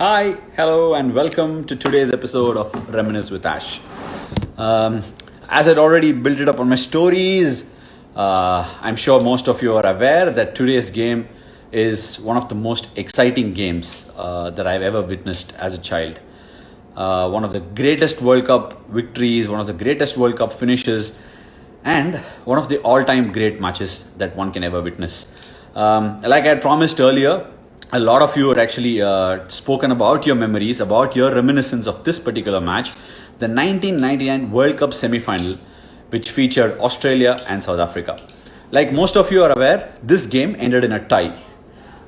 Hi, hello, and welcome to today's episode of Reminisce with Ash. As I'd already built it up on my stories, I'm sure most of you are aware that today's game is one of the most exciting games that I've ever witnessed as a child. One of the greatest World Cup victories, one of the greatest World Cup finishes, and one of the all-time great matches that one can ever witness. Like I had promised earlier, a lot of you had actually spoken about your memories, about your reminiscence of this particular match, the 1999 World Cup semi-final, which featured Australia and South Africa. Like most of you are aware, this game ended in a tie.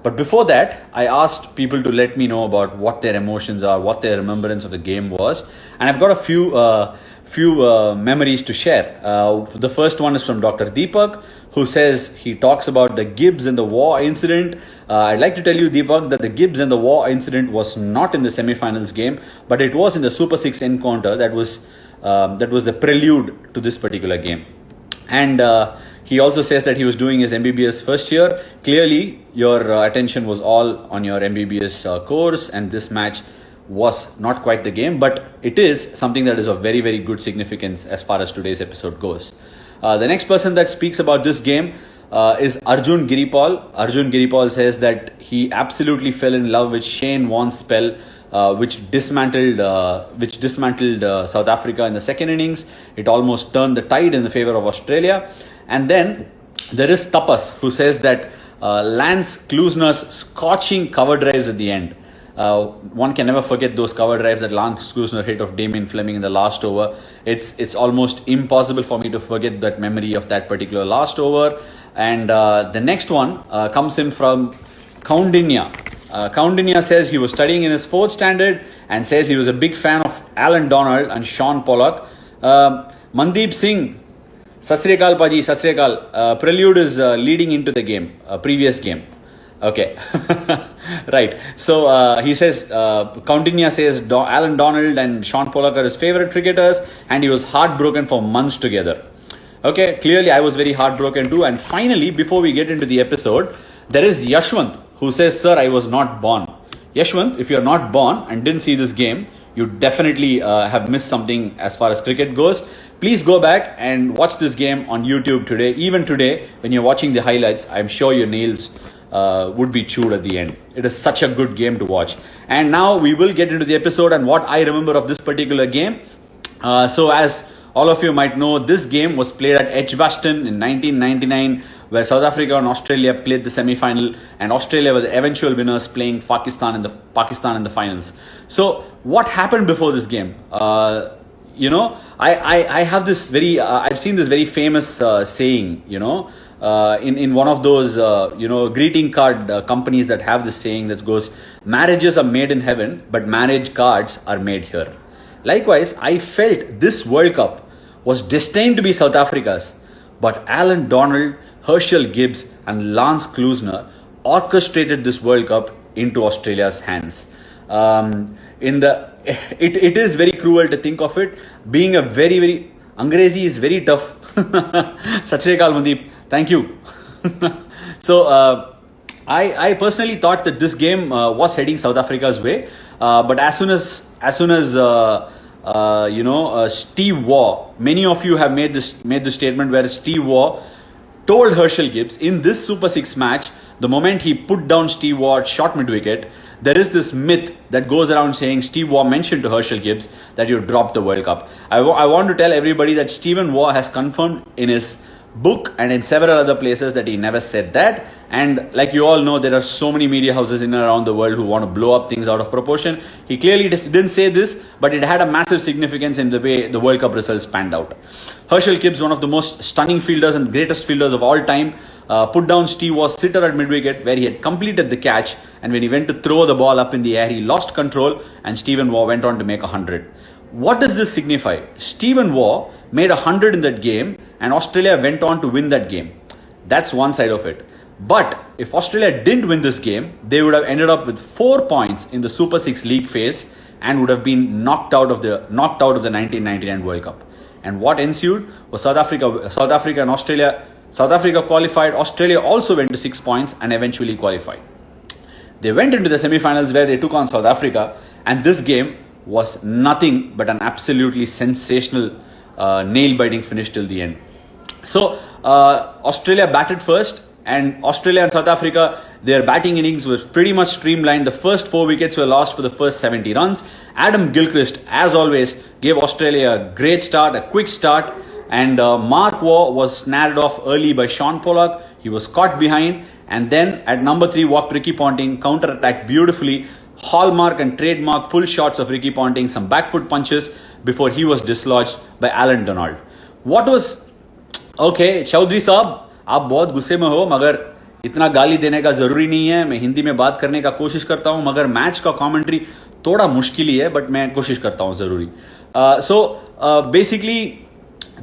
But before that, I asked people to let me know about what their emotions are, what their remembrance of the game was. And I've got a few memories to share. The first one is from Dr. Deepak, who says he talks about the Gibbs and the Waugh incident. I'd like to tell you, Deepak, that the Gibbs and the Waugh incident was not in the semi-finals game, but it was in the Super 6 encounter that was the prelude to this particular game. And he also says that he was doing his MBBS first year. Clearly, your attention was all on your MBBS course, and this match was not quite the game, but it is something that is of very, very good significance as far as today's episode goes. The next person that speaks about this game is Arjun Giripal. Arjun Giripal says that he absolutely fell in love with Shane Warne's spell, which dismantled South Africa in the second innings. It almost turned the tide in the favor of Australia. And then there is Tapas, who says that Lance Klusener's scorching cover drives at the end. One can never forget those cover drives that Lance Klusener hit of Damien Fleming in the last over. It's almost impossible for me to forget that memory of that particular last over. And the next one comes in from Kaundinya. Kaundinya says he was studying in his 4th standard and says he was a big fan of Alan Donald and Sean Pollock. Mandeep Singh, Sat Sri Akal Paji, Sat Sri Akal. Prelude is leading into the game, previous game. Okay, right. So he says, Kaundinya says Alan Donald and Sean Pollock are his favorite cricketers, and he was heartbroken for months together. Okay, clearly I was very heartbroken too. And finally, before we get into the episode, there is Yashwant, who says, "Sir, I was not born." Yashwant, if you're not born and didn't see this game, you definitely have missed something as far as cricket goes. Please go back and watch this game on YouTube today. Even today, when you're watching the highlights, I'm sure your nails would be chewed at the end. It is such a good game to watch. And now we will get into the episode and what I remember of this particular game. So as all of you might know, this game was played at Edgbaston in 1999, where South Africa and Australia played the semi-final, and Australia were the eventual winners, playing Pakistan in the finals. So what happened before this game? I have this very I've seen this very famous saying, in one of those greeting card companies that have this saying that goes, "Marriages are made in heaven, but marriage cards are made here." Likewise, I felt this World Cup was destined to be South Africa's, but Alan Donald, Herschel Gibbs and Lance Klusener orchestrated this World Cup into Australia's hands. It is very cruel to think of it. Being a very, very... Angrezi is very tough. Sat Sri Akal, Mandeep. Thank you. So, I personally thought that this game was heading South Africa's way. But as soon as Steve Waugh, many of you have made the statement where Steve Waugh told Herschel Gibbs in this Super 6 match, the moment he put down Steve Waugh at short mid-wicket, there is this myth that goes around saying Steve Waugh mentioned to Herschel Gibbs that you dropped the World Cup. I want to tell everybody that Stephen Waugh has confirmed in his book and in several other places that he never said that. And like you all know, there are so many media houses in and around the world who want to blow up things out of proportion. He clearly didn't say this, but it had a massive significance in the way the World Cup results panned out. Herschel Gibbs, one of the most stunning fielders and greatest fielders of all time, put down Steve Waugh's sitter at mid-wicket, where he had completed the catch, and when he went to throw the ball up in the air, he lost control, and Stephen Waugh went on to make 100. What does this signify? Stephen Waugh made 100 in that game, and Australia went on to win that game. That's one side of it. But if Australia didn't win this game, they would have ended up with 4 points in the Super 6 league phase and would have been knocked out of the 1999 World Cup. And what ensued was South Africa and Australia. South Africa qualified. Australia also went to 6 points and eventually qualified. They went into the semi-finals where they took on South Africa, and this game was nothing but an absolutely sensational, nail-biting finish till the end. So Australia batted first, and Australia and South Africa, their batting innings were pretty much streamlined. The first 4 wickets were lost for the first 70 runs. Adam Gilchrist, as always, gave Australia a great start, a quick start, and Mark Waugh was snared off early by Sean Pollock. He was caught behind, and then at number 3 walked Ricky Ponting, counter-attacked beautifully. Hallmark and trademark pull shots of Ricky Ponting, some back foot punches before he was dislodged by Alan Donald. What was... Okay, Chaudhary साहब, आप बहुत गुस्से में हो, मगर इतना गाली देने का ज़रूरी नहीं है. मैं हिंदी में बात करने का कोशिश करता हूँ, मगर मैच का कमेंट्री थोड़ा मुश्किल ही है, बट मैं कोशिश करता हूँ ज़रूरी. So basically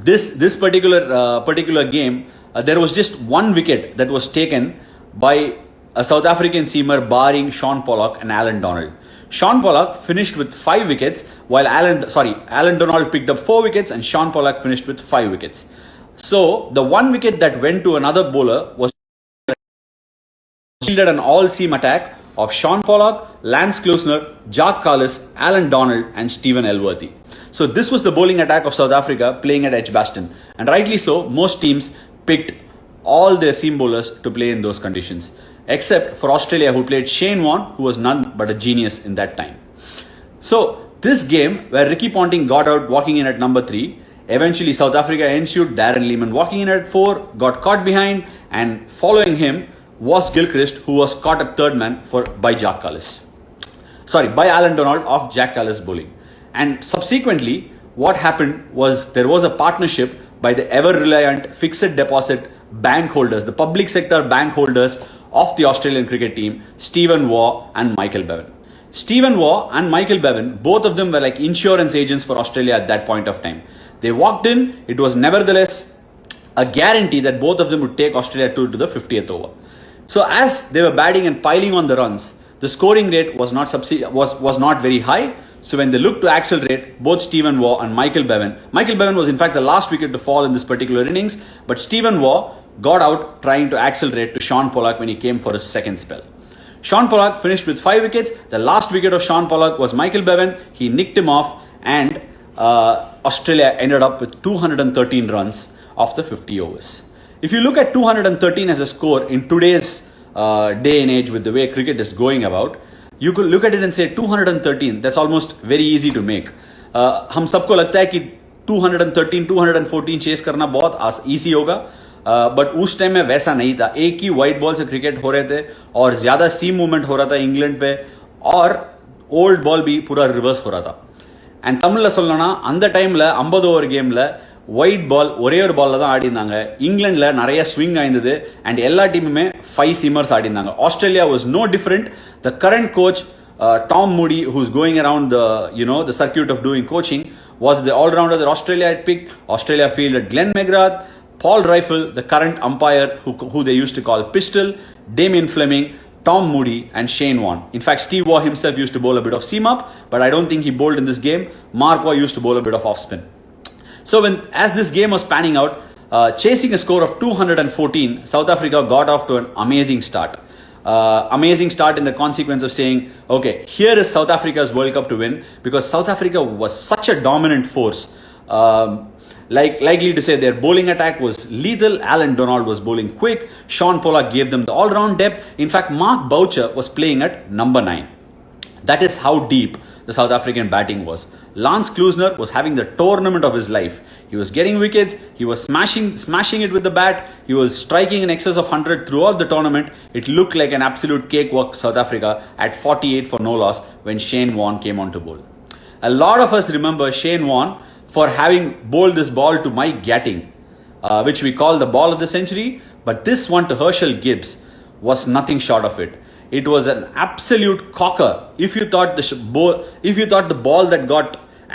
this particular game, there was just one wicket that was taken by a South African seamer barring Sean Pollock and Alan Donald. Sean Pollock finished with 5 wickets, while Alan Donald picked up 4 wickets and Sean Pollock finished with 5 wickets. So the one wicket that went to another bowler was shielded an all-seam attack of Sean Pollock, Lance Klusener, Jacques Kallis, Alan Donald and Stephen Elworthy. So this was the bowling attack of South Africa playing at Edgbaston, and rightly so. Most teams picked all their seam bowlers to play in those conditions, except for Australia, who played Shane Warne, who was none but a genius in that time. So this game, where Ricky Ponting got out walking in at number 3, eventually South Africa ensued Darren Lehmann walking in at 4, got caught behind, and following him was Gilchrist, who was caught at third man by Alan Donald off Jack Kallis bowling. And subsequently, what happened was there was a partnership by the ever-reliant fixed deposit bank holders, the public sector bank holders of the Australian cricket team, Stephen Waugh and Michael Bevan. Stephen Waugh and Michael Bevan, both of them were like insurance agents for Australia at that point of time. They walked in. It was nevertheless a guarantee that both of them would take Australia to the 50th over. So as they were batting and piling on the runs, the scoring rate was not very high. So when they looked to accelerate, both Stephen Waugh and Michael Bevan was in fact the last wicket to fall in this particular innings, but Stephen Waugh got out trying to accelerate to Sean Pollock when he came for his second spell. Sean Pollock finished with 5 wickets. The last wicket of Sean Pollock was Michael Bevan. He nicked him off, and Australia ended up with 213 runs after 50 overs. If you look at 213 as a score in today's day and age with the way cricket is going about, you could look at it and say 213, that's almost very easy to make. हम सबको लगता है कि 213, 214 chess करना बहुत easy होगा, but उस time में वैसा नहीं था. एक ही वाइट बॉल से क्रिकेट हो रहे थे और ज्यादा सीम मूवमेंट हो रहा था इंग्लैंड पे, और ओल्ड बॉल भी पूरा रिवर्स हो रहा था. அண்ட் தமிழில் சொல்லணும்னா அந்த டைமில் 50 ஓவர் கேமில் ஒயிட் பால் ஒரே ஒரு பாலில் தான் ஆடிருந்தாங்க. இங்கிலாண்டில் நிறைய ஸ்விங் ஆயிருந்தது, அண்ட் எல்லா டீமுமே 5 சீமர்ஸ் ஆடிருந்தாங்க. Australia was no different. The current coach Tom Moody, who's going around the circuit of doing coaching, was the all-rounder that Australia had picked. Australia fielded Glenn McGrath, Paul Rifle, the current umpire who they used to call Pistol, Damien Fleming, Tom Moody and Shane Warne. In fact, Steve Waugh himself used to bowl a bit of seam up, but I don't think he bowled in this game. Mark Waugh used to bowl a bit of off spin. So as this game was panning out, chasing a score of 214, South Africa got off to an amazing start. Amazing start in the consequence of saying, okay, here is South Africa's World Cup to win, because South Africa was such a dominant force. Likely to say their bowling attack was lethal. Alan Donald was bowling quick. Sean Pollock gave them the all-round depth. In fact, Mark Boucher was playing at number 9. That is how deep the South African batting was. Lance Klusener was having the tournament of his life. He was getting wickets. He was smashing it with the bat. He was striking in excess of 100 throughout the tournament. It looked like an absolute cakewalk, South Africa, at 48 for no loss when Shane Warne came on to bowl. A lot of us remember Shane Warne for having bowled this ball to Mike Gatting, which we call the ball of the century. But this one to Herschel Gibbs was nothing short of it. It was an absolute cocker. If you thought the ball that got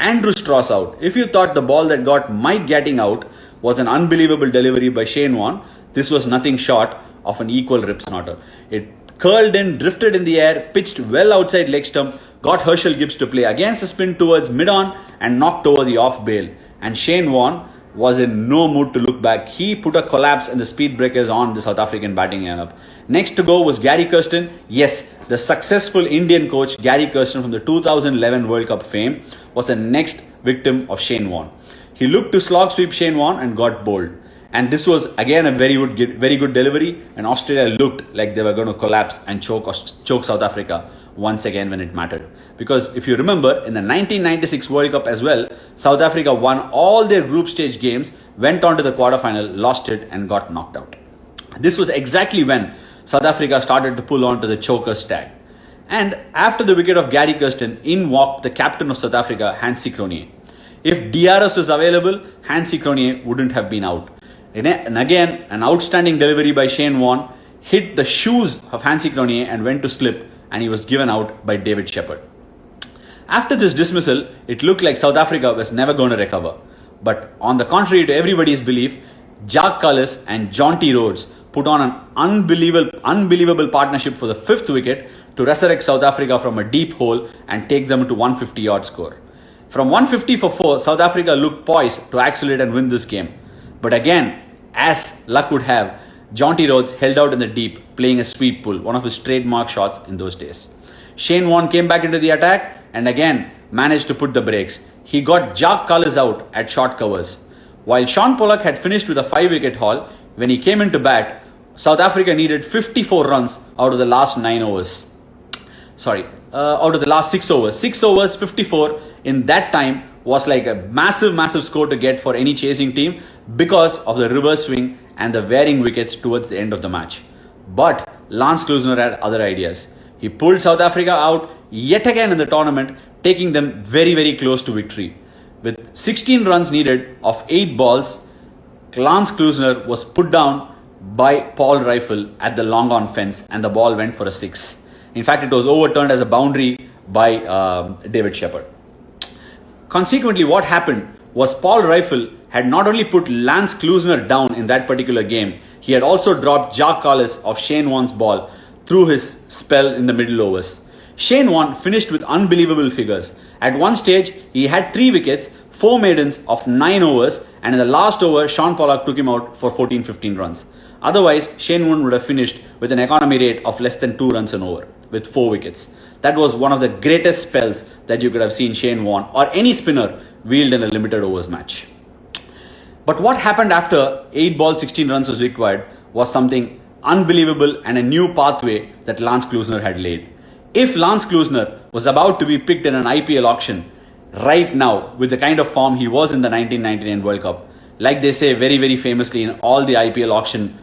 Andrew Strauss out, if you thought the ball that got Mike Gatting out was an unbelievable delivery by Shane Warne, this was nothing short of an equal rip snorter. It curled in, drifted in the air, pitched well outside leg stump, got Herschel Gibbs to play against the spin towards mid-on and knocked over the off bail. And Shane Warne was in no mood to look back. He put a collapse and the speed breakers on the South African batting lineup. Next to go was Gary Kirsten. Yes, the successful Indian coach Gary Kirsten from the 2011 World Cup fame was the next victim of Shane Warne. He looked to slog sweep Shane Warne and got bowled. And this was again a very good delivery, and Australia looked like they were going to collapse and choke South Africa once again when it mattered. Because if you remember, in the 1996 World Cup as well, South Africa won all their group stage games, went on to the quarterfinal, lost it and got knocked out. This was exactly when South Africa started to pull on to the choker tag. And after the wicket of Gary Kirsten, in walked the captain of South Africa, Hansie Cronje. If DRS was available, Hansie Cronje wouldn't have been out. And again, an outstanding delivery by Shane Warne hit the shoes of Hansie Cronje and went to slip, and he was given out by David Shepherd. After this dismissal, it looked like South Africa was never going to recover. But on the contrary to everybody's belief, Jacques Kallis and Jonty Rhodes put on an unbelievable partnership for the fifth wicket to resurrect South Africa from a deep hole and take them to 150-yard score. From 150 for 4, South Africa looked poised to accelerate and win this game. But again, as luck would have, Jonty Rhodes held out in the deep, playing a sweep pull, one of his trademark shots in those days. Shane Warne came back into the attack and again managed to put the brakes. He got Jacques Kallis out at short covers. While Sean Pollock had finished with a 5-wicket haul, when he came into bat, South Africa needed 54 runs out of the last 9 overs. Out of the last 6 overs. 6 overs, 54 in that time was like a massive score to get for any chasing team because of the reverse swing and the wearing wickets towards the end of the match. But Lance Klusener had other ideas. He pulled South Africa out yet again in the tournament, taking them very close to victory. With 16 runs needed of 8 balls, Lance Klusener was put down by Paul Rifle at the long on fence and the ball went for a 6. In fact, it was overturned as a boundary by David Shepherd. Consequently, what happened was Paul Rifle had not only put Lance Klusener down in that particular game, he had also dropped Jacques Kallis of Shane Warne's ball through his spell in the middle overs. Shane Warne finished with unbelievable figures. At one stage, he had 3 wickets, 4 maidens of 9 overs, and in the last over, Sean Pollock took him out for 14-15 runs. Otherwise, Shane Warne would have finished with an economy rate of less than 2 runs an over with 4 wickets. That was one of the greatest spells that you could have seen Shane Warne or any spinner wield in a limited overs match. But what happened after 8 balls, 16 runs was required was something unbelievable and a new pathway that Lance Klusener had laid. If Lance Klusener was about to be picked in an IPL auction right now with the kind of form he was in the 1999 World Cup, like they say very famously in all the IPL auction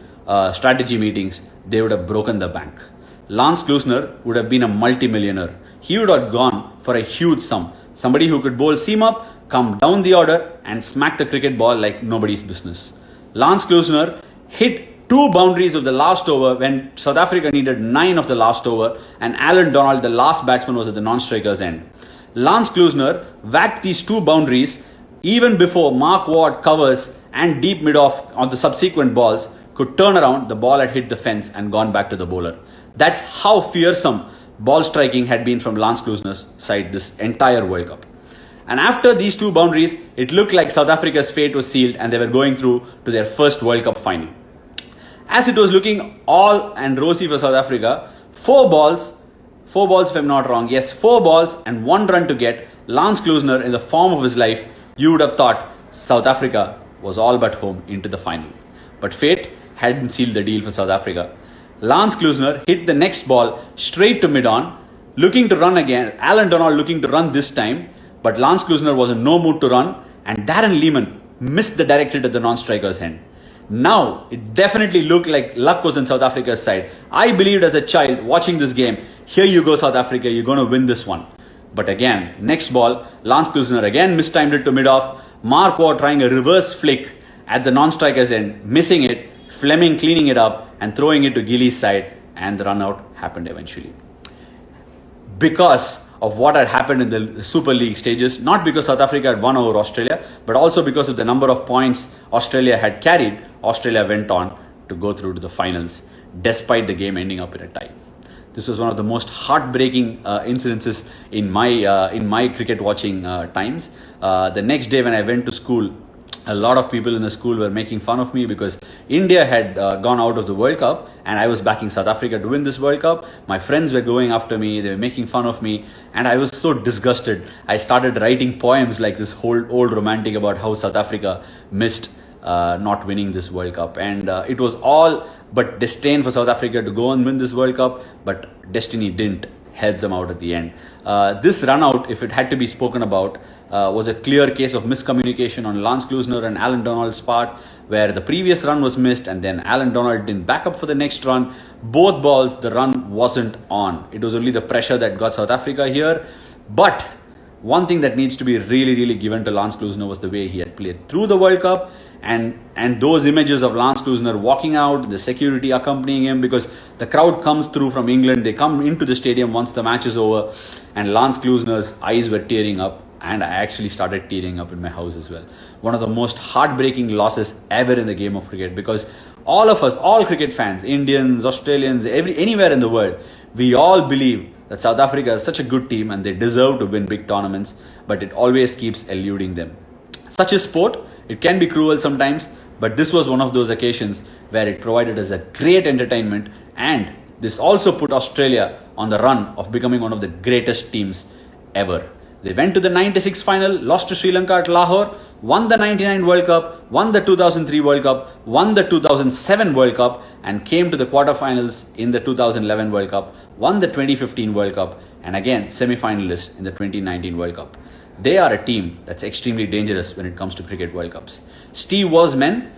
strategy meetings, they would have broken the bank. Lance Klusener would have been a multi-millionaire. He would have gone for a huge sum. Somebody who could bowl seam up, come down the order and smack the cricket ball like nobody's business. Lance Klusener hit 2 boundaries of the last over when South Africa needed 9 of the last over and Alan Donald, the last batsman, was at the non-striker's end. Lance Klusener whacked these 2 boundaries even before Mark Ward covers and deep mid-off on the subsequent balls could turn around, the ball had hit the fence and gone back to the bowler. That's how fearsome ball striking had been from Lance Klusener's side this entire World Cup. And after these 2 boundaries, it looked like South Africa's fate was sealed and they were going through to their first World Cup final. As it was looking all and rosy for South Africa, 4 balls if I'm not wrong, yes, 4 balls and 1 run to get, Lance Klusener in the form of his life, you would have thought South Africa was all but home into the final. But fate hadn't sealed the deal for South Africa. Lance Klusener hit the next ball straight to mid-on, looking to run again. Alan Donald looking to run this time, but Lance Klusener was in no mood to run, and Darren Lehman missed the direct hit at the non-striker's end. Now, it definitely looked like luck was on South Africa's side. I believed as a child watching this game, here you go South Africa, you're going to win this one. But again, next ball, Lance Klusener again mistimed it to mid-off. Mark Ward trying a reverse flick at the non-striker's end, missing it. Fleming cleaning it up and throwing it to Gillies' side, and the run out happened eventually. Because of what had happened in the Super League stages, not because South Africa had won over Australia, but also because of the number of points Australia had carried, Australia went on to go through to the finals, despite the game ending up in a tie. This was one of the most heartbreaking incidences in my cricket watching times. The next day when I went to school, a lot of people in the school were making fun of me because India had gone out of the World Cup and I was backing South Africa to win this World Cup. My friends were going after me, they were making fun of me, and I was so disgusted. I started writing poems like this whole old romantic about how South Africa missed not winning this World Cup. And it was all but destined for South Africa to go and win this World Cup, but destiny didn't help them out at the end. This run out, if it had to be spoken about, was a clear case of miscommunication on Lance Klusener and Alan Donald's part, where the previous run was missed and then Alan Donald didn't back up for the next run. Both balls, the run wasn't on. It was only the pressure that got South Africa here. But one thing that needs to be really, really given to Lance Klusener was the way he had played through the World Cup. And those images of Lance Klusener walking out, the security accompanying him, because the crowd comes through from England, they come into the stadium once the match is over, and Lance Klusener's eyes were tearing up, and I actually started tearing up in my house as well. One of the most heartbreaking losses ever in the game of cricket, because all of us, all cricket fans, Indians, Australians, anywhere in the world, we all believe that South Africa is such a good team and they deserve to win big tournaments, but it always keeps eluding them. Such is sport. It can be cruel sometimes, but this was one of those occasions where it provided us a great entertainment, and this also put Australia on the run of becoming one of the greatest teams ever. They went to the 96 final, lost to Sri Lanka at Lahore, won the 99 World Cup, won the 2003 World Cup, won the 2007 World Cup, and came to the quarterfinals in the 2011 World Cup, won the 2015 World Cup, and again semi-finalists in the 2019 World Cup. They are a team that's extremely dangerous when it comes to cricket World Cups. Steve Waugh's men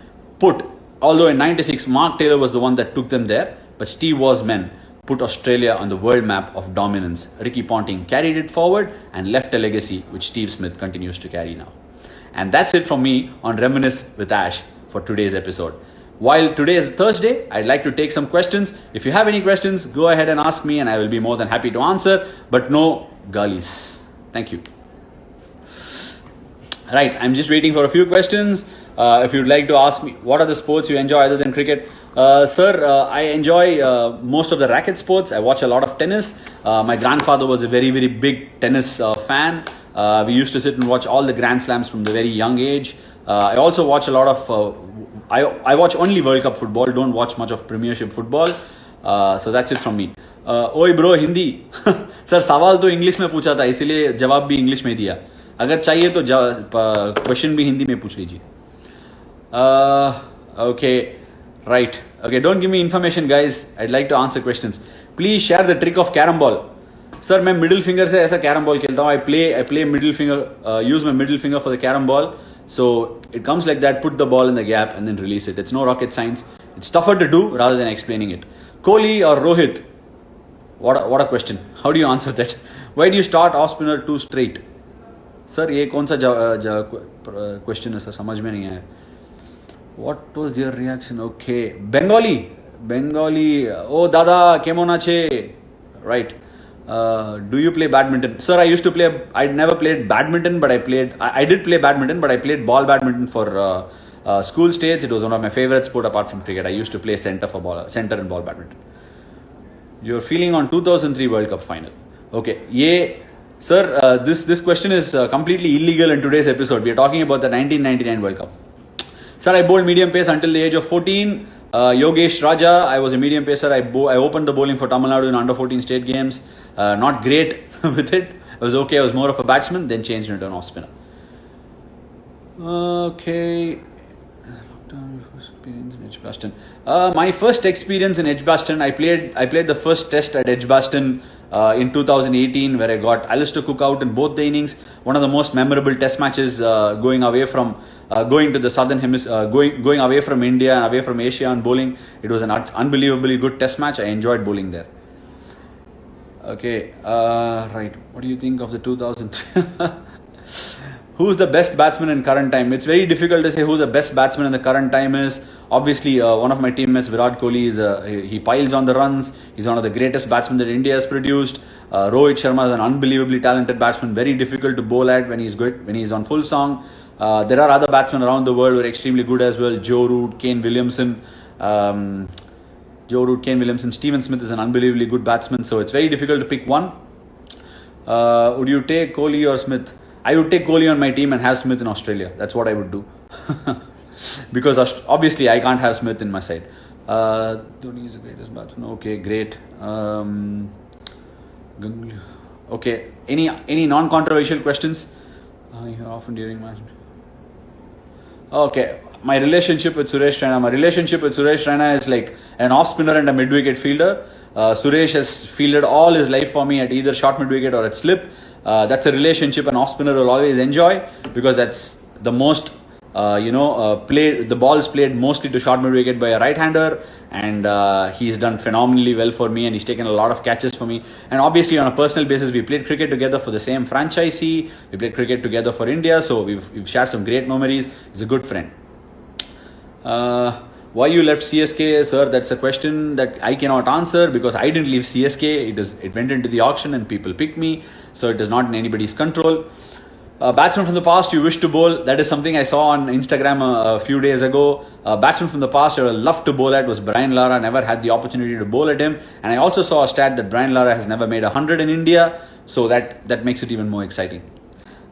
although in 96 Mark Taylor was the one that took them there, but Steve Waugh's men put Australia on the world map of dominance. Ricky Ponting carried it forward and left a legacy which Steve Smith continues to carry now. And that's it from me on Reminisce with Ash for today's episode. While today is Thursday, I'd like to take some questions. If you have any questions, go ahead and ask me and I will be more than happy to answer, but no gullies. Thank you. Right, I'm just waiting for a few questions. If you'd like to ask me, what are the sports you enjoy other than cricket? Sir, I enjoy most of the racket sports. I watch a lot of tennis. My grandfather was a very, very big tennis fan. We used to sit and watch all the Grand Slams from the very young age. I also watch a lot of, I watch only World Cup football, don't watch much of Premiership football. So that's it from me. Oi bro, Hindi. Sir, सवाल तो English में पूछा था, इसीलिए जवाब भी English में दिया. अगर चाहिए तो क्वेश्चन भी हिंदी में पूछ लीजिए. Okay, right. Okay, don't give me information, guys. I'd like to answer questions. Please share the trick of carom ball. Sir, मैं middle finger से ऐसा carom ball खेलता हूँ. I play middle finger, use my middle finger for the carom ball. So it comes like that. Put the ball in the gap and then release it. It's no rocket science. It's tougher to do rather than explaining it. Kohli or Rohit? What a question. How do you answer that? Why do you start off spinner too straight? Sir, ये कौन सा question है sir? समझ में नहीं आया. What was your reaction? Okay. Bengali. Oh, Dada, kemon ache. Right. Do you play badminton? Sir, I never played badminton, but I did play badminton, but I played ball badminton for school states. It was one of my favorite sport apart from cricket. I used to play center and ball badminton. Your feeling on 2003 World Cup final. Okay. Sir, this question is completely illegal in today's episode. We are talking about the 1999 World Cup. Sir, I bowled medium pace until the age of 14. Yogesh Raja, I was a medium pacer. I opened the bowling for Tamil Nadu in under 14 state games. Not great with it. I was okay. I was more of a batsman, then changed into an off spinner. Okay. My first experience in Edgbaston, I played the first test at Edgbaston in 2018, where I got Alistair Cook out in both the innings. One of the most memorable test matches going to the southern hemisphere, going away from India and away from Asia and bowling. It was an unbelievably good test match. I enjoyed bowling there. Okay, right. What do you think of the 2003? Who's the best batsman in current time? It's very difficult to say who the best batsman in the current time is. Obviously, one of my teammates, Virat Kohli, he piles on the runs. He's one of the greatest batsmen that India has produced. Rohit Sharma is an unbelievably talented batsman, very difficult to bowl at when he's good, when he's on full song. There are other batsmen around the world who are extremely good as well. Joe Root, Kane Williamson. Steven Smith is an unbelievably good batsman. So it's very difficult to pick one. Would you take Kohli or Smith? I would take Kohli on my team and have Smith in Australia. That's what I would do. Because obviously I can't have Smith in my side. Dhoni is the greatest batsman. Okay, great. Okay, any non-controversial questions? Often during match. Okay, my relationship with Suresh Raina. My relationship with Suresh Raina is like an off-spinner and a mid-wicket fielder. Suresh has fielded all his life for me at either short mid-wicket or at slip. That's a relationship an off-spinner will always enjoy, because that's the most, played. The ball is played mostly to short mid-wicket by a right-hander, and he's done phenomenally well for me, and he's taken a lot of catches for me. And obviously on a personal basis, we played cricket together for the same franchisee. We played cricket together for India, so we've shared some great memories. He's a good friend. Why you left CSK, sir? That's a question that I cannot answer, because I didn't leave CSK. It went into the auction and people picked me, so it is not in anybody's control. Batsman from the past you wish to bowl. That is something I saw on Instagram a few days ago. Batsman from the past I would love to bowl at was Brian Lara. Never had the opportunity to bowl at him. And I also saw a stat that Brian Lara has never made 100 in India. So that makes it even more exciting.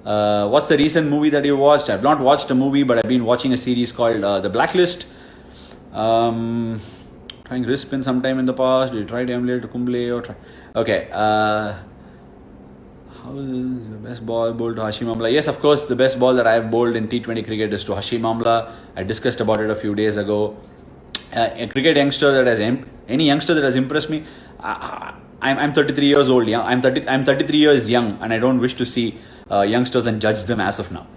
What's the recent movie that you watched? I've not watched a movie, but I've been watching a series called The Blacklist. Trying wrist spin sometime in the past. Did you try to emulate to Kumble or try? Okay. How is the best ball bowled to Hashim Amla? Yes, of course, the best ball that I have bowled in T20 cricket is to Hashim Amla. I discussed about it a few days ago. A cricket youngster any youngster that has impressed me. I'm 33 years old. Yeah, I'm 33 years young, and I don't wish to see youngsters and judge them as of now.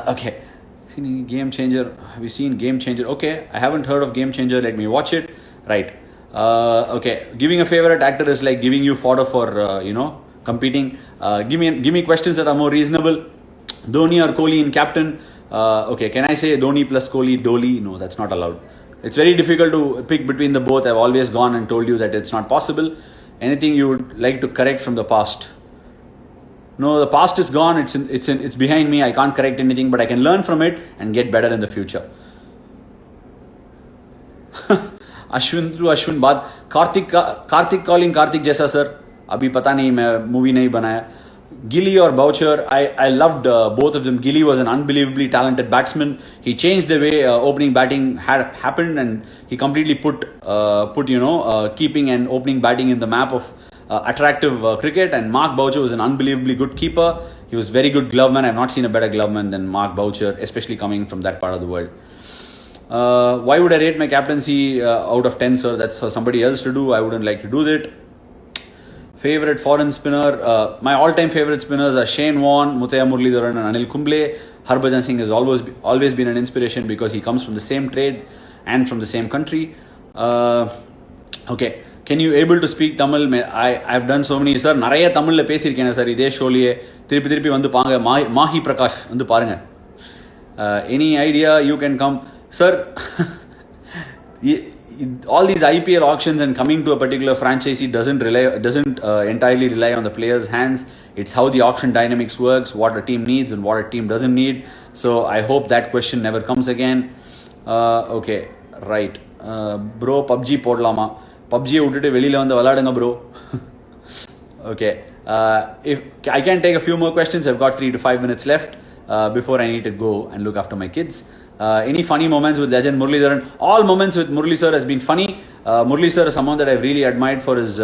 Okay. Seen Game Changer? Have you seen Game Changer? Okay, I haven't heard of Game Changer. Let me watch it. Right. Okay. Giving a favorite actor is like giving you fodder for competing. Give me questions that are more reasonable. Dhoni or Kohli in captain. Okay, can I say Dhoni plus Kohli, Dholi? No, that's not allowed. It's very difficult to pick between the both. I've always gone and told you that it's not possible. Anything you would like to correct from the past? No, the past is gone. It's behind me. I can't correct anything, but I can learn from it and get better in the future. Ashwin बात Kartik calling Kartik जैसा sir अभी पता नहीं मैं movie नहीं बनाया. Gilly or Boucher, I loved both of them. Gilly was an unbelievably talented batsman. He changed the way opening batting had happened, and he completely put keeping and opening batting in the map of attractive cricket. And Mark Boucher was an unbelievably good keeper. He was very good gloveman. I have not seen a better gloveman than Mark Boucher, especially coming from that part of the world. Why would I rate my captaincy out of 10, sir? That's for somebody else to do. I wouldn't like to do that. Favorite foreign spinner, my all-time favorite spinners are Shane Warne, Muttiah Muralidharan and Anil Kumble. Harbhajan Singh has always been an inspiration because he comes from the same trade and from the same country. Okay, can you able to speak Tamil? I've done so many, sir. Naraya Tamil la pesirken sir idhe show liye thirupi vandu paanga Mahi Prakash vandu parunga. Any idea you can come, sir? All these IPL auctions and coming to a particular franchisee doesn't entirely rely on the players' hands. It's how the auction dynamics works, what a team needs and what a team doesn't need. So I hope that question never comes again. Okay, right. Bro, PUBG podlama. PUBG விட்டுட்டு வெளியில வந்து விளையாடுங்க bro. Okay. If I can take a few more questions, I've got 3 to 5 minutes left before I need to go and look after my kids. Any funny moments with legend Muralidharan? All moments with Murali sir has been funny. Murali sir is someone that I've really admired for his,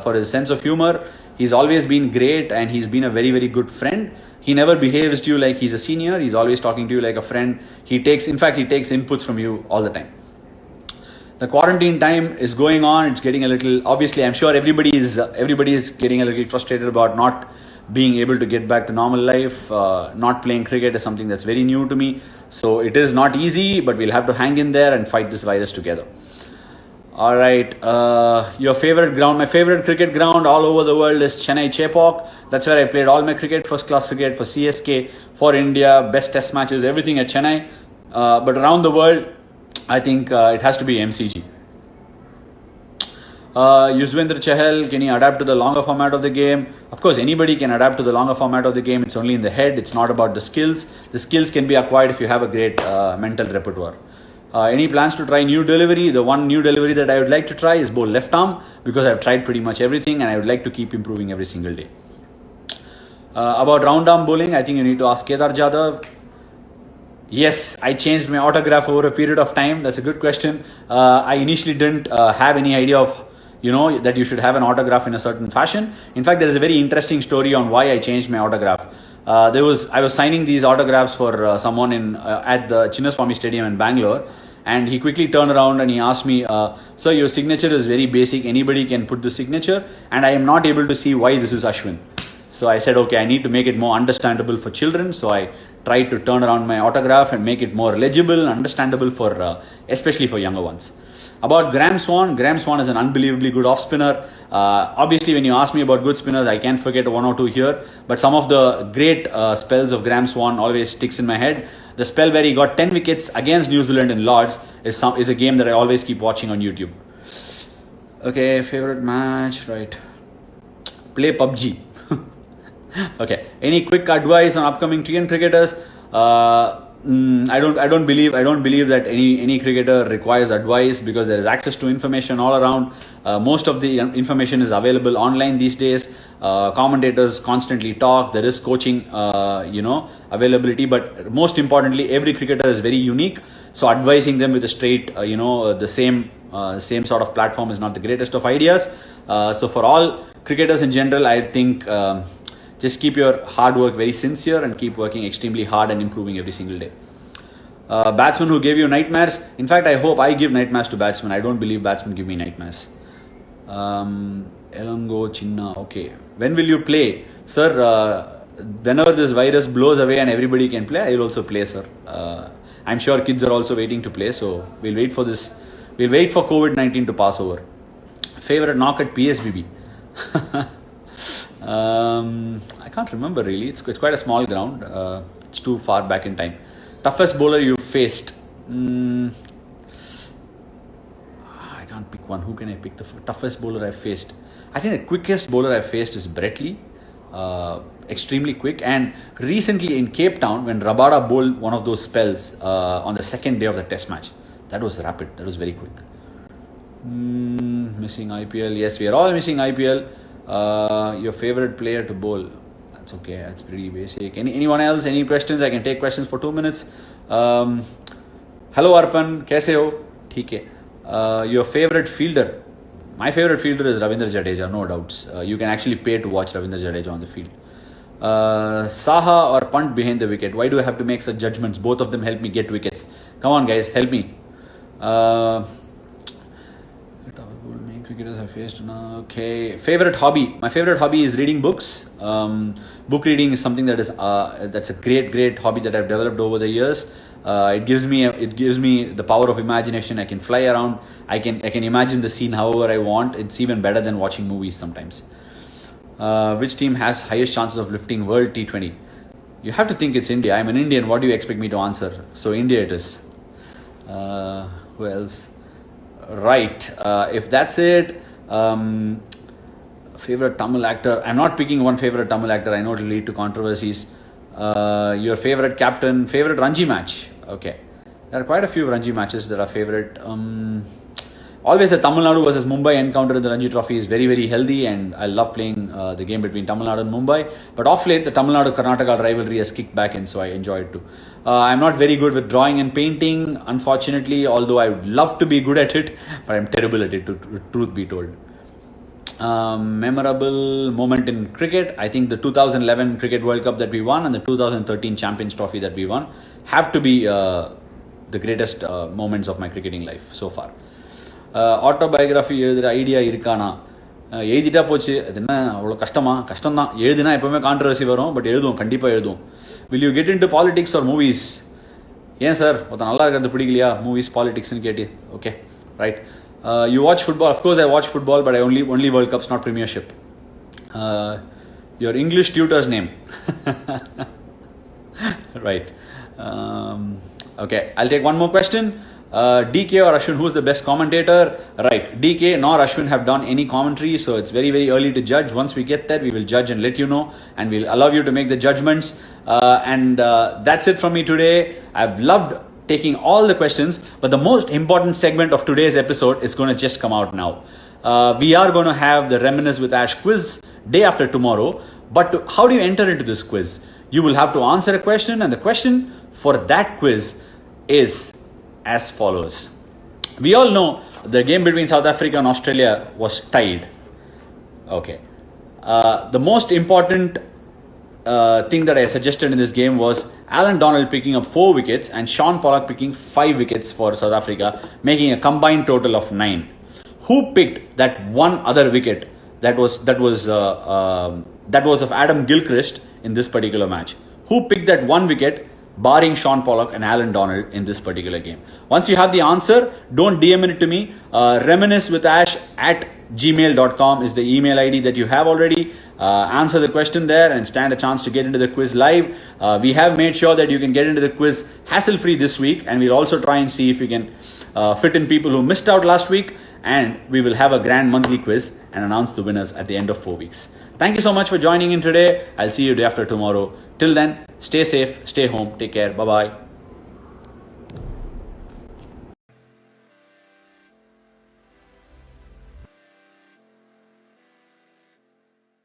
for his sense of humor. He's always been great, and he's been a very, very good friend. He never behaves to you like he's a senior. He's always talking to you like a friend. He takes inputs from you all the time. The quarantine time is going on. It's getting a little, obviously, I'm sure everybody is getting a little frustrated about not being able to get back to normal life. Not playing cricket is something that's very new to me. So it is not easy, but we'll have to hang in there and fight this virus together. All right. Your favorite ground? My favorite cricket ground all over the world is Chennai Chepauk. That's where I played all my cricket, first class cricket for CSK, for India, best test matches, everything at Chennai. But around the world, I think it has to be MCG. Yuzvendra Chahal, can he adapt to the longer format of the game? Of course, anybody can adapt to the longer format of the game. It's only in the head. It's not about the skills. The skills can be acquired if you have a great mental repertoire. Any plans to try new delivery? The one new delivery that I would like to try is bowl left arm, because I've tried pretty much everything and I would like to keep improving every single day. About round arm bowling, I think you need to ask Kedar Jadhav. Yes, I changed my autograph over a period of time. That's a good question. I initially didn't have any idea of, that you should have an autograph in a certain fashion. In fact, there is a very interesting story on why I changed my autograph. I was signing these autographs for someone at the Chinnaswamy Stadium in Bangalore, and he quickly turned around and he asked me, "Sir, your signature is very basic. Anybody can put the signature, and I am not able to see why this is Ashwin." So I said, okay, I need to make it more understandable for children. So I tried to turn around my autograph and make it more legible and understandable for, especially for younger ones. About Graham Swan is an unbelievably good off spinner. Obviously, when you ask me about good spinners, I can't forget one or two here. But some of the great spells of Graham Swan always sticks in my head. The spell where he got 10 wickets against New Zealand in Lords is a game that I always keep watching on YouTube. Okay, favorite match, right? Play PUBG. Okay. Any quick advice on upcoming T20 cricketers? I don't believe that any cricketer requires advice, because there is access to information all around. Most of the information is available online these days. Commentators constantly talk. There is coaching, availability. But most importantly, every cricketer is very unique. So advising them with a straight, the same sort of platform is not the greatest of ideas. So for all cricketers in general, I think. Just keep your hard work very sincere and keep working extremely hard and improving every single day. Batsmen who gave you nightmares. In fact, I hope I give nightmares to batsmen. I don't believe batsmen give me nightmares. Elango Chinna. Okay. When will you play? Sir, whenever this virus blows away and everybody can play, I will also play, sir. I'm sure kids are also waiting to play. So we'll wait for this. We'll wait for COVID-19 to pass over. Favorite knock at PSBB? I can't remember really. It's quite a small ground. It's too far back in time. Toughest bowler you faced? I can't pick one. Who can I pick? The toughest bowler I faced? I think the quickest bowler I faced is Brett Lee. Extremely quick. And recently in Cape Town, when Rabada bowled one of those spells on the second day of the test match, that was rapid. That was very quick. Missing IPL. Yes, we are all missing IPL. Your favorite player to bowl? That's okay. That's pretty basic. Anyone else? Any questions? I can take questions for 2 minutes. Hello Arpan, kaise ho? ठीक है. Your favorite fielder? My favorite fielder is Ravindra Jadeja, no doubts. You can actually pay to watch Ravindra Jadeja on the field. Saha or punt behind the wicket? Why do I have to make such judgments? Both of them help me get wickets. Come on guys, help me. Cricketers have faced now. Okay. Favorite hobby? My favorite hobby is reading books. Book reading is something that's a great hobby that I've developed over the years. It gives me the power of imagination. I can fly around. I can imagine the scene however I want. It's even better than watching movies sometimes. Which team has highest chances of lifting World T20? You have to think it's India. I'm an Indian. What do you expect me to answer? So India it is. Who else? Right. If that's it, favorite Tamil actor. I'm not picking one favorite Tamil actor. I know it will lead to controversies. Your favorite captain, favorite Ranji match. Okay. There are quite a few Ranji matches that are favorite. Always the Tamil Nadu versus Mumbai encounter in the Ranji Trophy is very healthy, and I love playing the game between Tamil Nadu and Mumbai. But off late, the Tamil Nadu-Karnataka rivalry has kicked back in, so I enjoy it too. I'm not very good with drawing and painting, unfortunately, although I would love to be good at it, but I'm terrible at it, truth be told. Memorable moment in cricket. I think the 2011 Cricket World Cup that we won and the 2013 Champions Trophy that we won have to be the greatest moments of my cricketing life so far. Autobiography எழுதுகிற idea இருக்கானா? எழுதிட்டா போச்சு. அது என்ன அவ்வளோ கஷ்டம்தான். எழுதுனா எப்போவுமே controversy வரும், பட் கண்டிப்பாக எழுதுவோம். Will you get into politics or movies? ஏன் சார் ஒருத்தன் நல்லா இருக்கிறது பிடிக்கலையா? மூவிஸ் பாலிடிக்ஸ்னு கேட்டு. Okay, right. You watch football? Of course I watch football, but I only World Cups, not Premiership. Your English tutor's name? Right. Okay, I'll take one more question. DK or Ashwin, who's the best commentator? Right, DK nor Ashwin have done any commentary, so it's very early to judge. Once we get there, we will judge and let you know, and we'll allow you to make the judgments. And that's it from me today. I've loved taking all the questions, but the most important segment of today's episode is going to just come out now. We are going to have the Reminisce with Ash quiz day after tomorrow. But how do you enter into this quiz? You will have to answer a question, and the question for that quiz is as follows. We all know the game between South Africa and Australia was tied. Okay. The most important thing that I suggested in this game was Alan Donald picking up 4 wickets and Sean Pollock picking 5 wickets for South Africa, making a combined total of 9. Who picked that one other wicket that was of Adam Gilchrist in this particular match? Who picked that one wicket, barring Sean Pollock and Alan Donald in this particular game? Once you have the answer, don't DM it to me. reminiscewithash@gmail.com is the email ID that you have already. Answer the question there and stand a chance to get into the quiz live. We have made sure that you can get into the quiz hassle-free this week, and we'll also try and see if we can fit in people who missed out last week, and we will have a grand monthly quiz and announce the winners at the end of 4 weeks. Thank you so much for joining in today. I'll see you day after tomorrow. Till then, stay safe, stay home, take care, bye-bye.